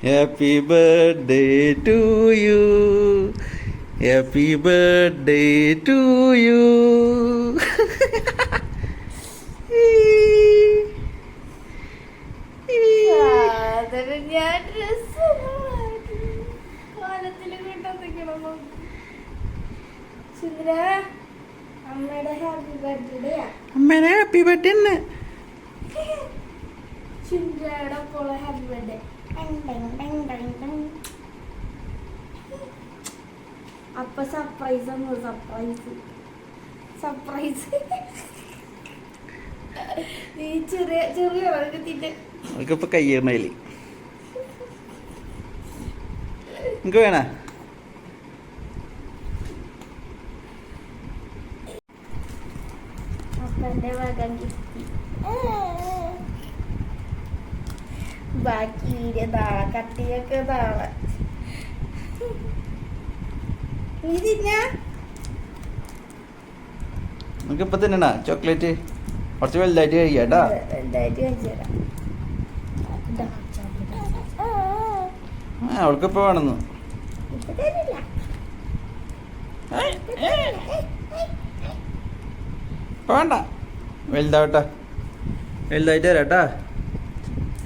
Happy birthday to you. Happy birthday to you. അമ്മയുടെ happy birthday അമ്മേനെ happy birthday എന്ന് ചുന്ദ്രയുടെ പോലെ ഹാപ്പി ബർത്ത്ഡേ അപ്പൊ സർപ്രൈസ് ആണ് സർപ്രൈസ് ഈ ചെറിയ ചെറിയ വർഗത്തിന്റെ അവർക്കിപ്പോ കയ്യേറിനയില് നിനക്ക് വേണ അപ്പന്റെ മകൻ കിട്ടി ബാക്കി വീഡിയോ നാളെ കട്ടിയൊക്കെ നാളെ നീ തിന്നാ നമുക്ക് ഇപ്പൊ തിന്നണ ചോക്ലേറ്റ് കുറച്ച് വലുതായിട്ട് കഴിക്കാട്ടാ. വലുതായിട്ട് കഴിച്ചുതരാം. അവൾക്ക് ഇപ്പൊ വേണമെന്ന് ഇപ്പൊ തരില്ല. ഇപ്പൊ വേണ്ട, വലുതാവട്ടെ, വലുതായിട്ട് തരാട്ടാ.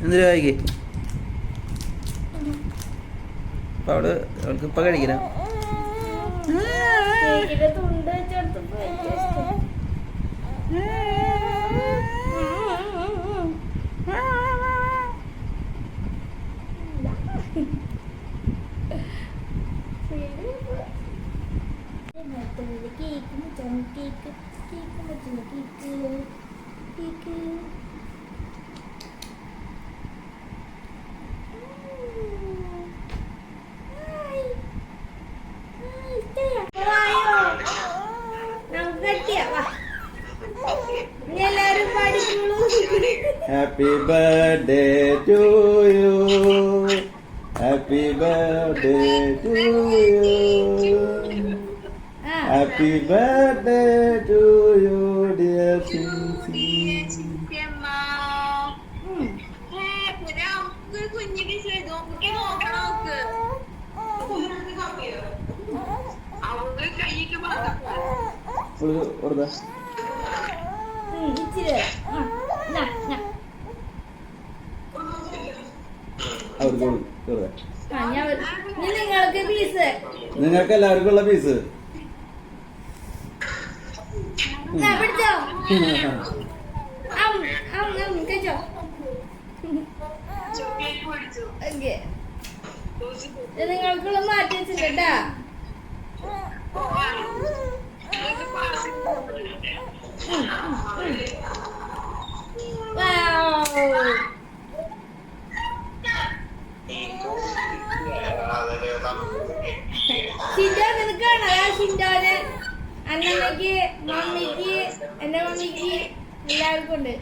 എന്തിനു കഴിക്ക്. അപ്പൊ അവൾക്ക് ഇപ്പൊ കഴിക്കണം. കേക്കിന്റെ തുണ്ട് വെച്ചെടുത്തപ്പോ ഏറ്റവും ഇഷ്ടം. കേക്ക് മുറ്റാണ്, കേക്ക് കേക്ക് മുറ്റുന്ന കേക്ക് കേക്ക് എല്ലാരും പഠിക്കുള്ളൂ. Happy birthday to you, happy birthday to you, happy birthday to you dear Sincy. നിങ്ങൾക്ക് പീസ്, നിങ്ങൾക്ക് എല്ലാവർക്കും ഉള്ള പീസ് പിടിച്ചോ. കഴിച്ചോ. നിങ്ങൾക്കുള്ള മാറ്റി വെച്ചിട്ടാ. ഷിൻഡോ നിനക്കാണോ? ഷിൻഡോന് അന്നമ്മക്ക്, മമ്മിക്ക്, എന്റെ മമ്മിക്ക് എല്ലാവർക്കും ഉണ്ട്.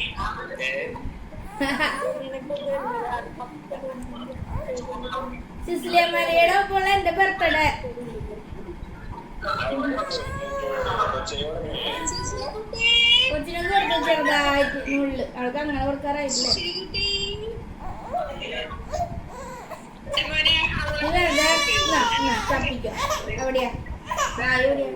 സിസ്ലിയമ്മയുടെ ഒപ്പമുള്ള എന്റെ ബർത്ത്ഡേ. കൊച്ചിനെ കൊടുത്തു ചെറുതായിട്ട് മുള്ളു. അവൾക്ക് അങ്ങനെ കൊടുക്കാറായിട്ടില്ലേ? തപ്പിക്കോ. എവിടെയാ? എവിടെയാ?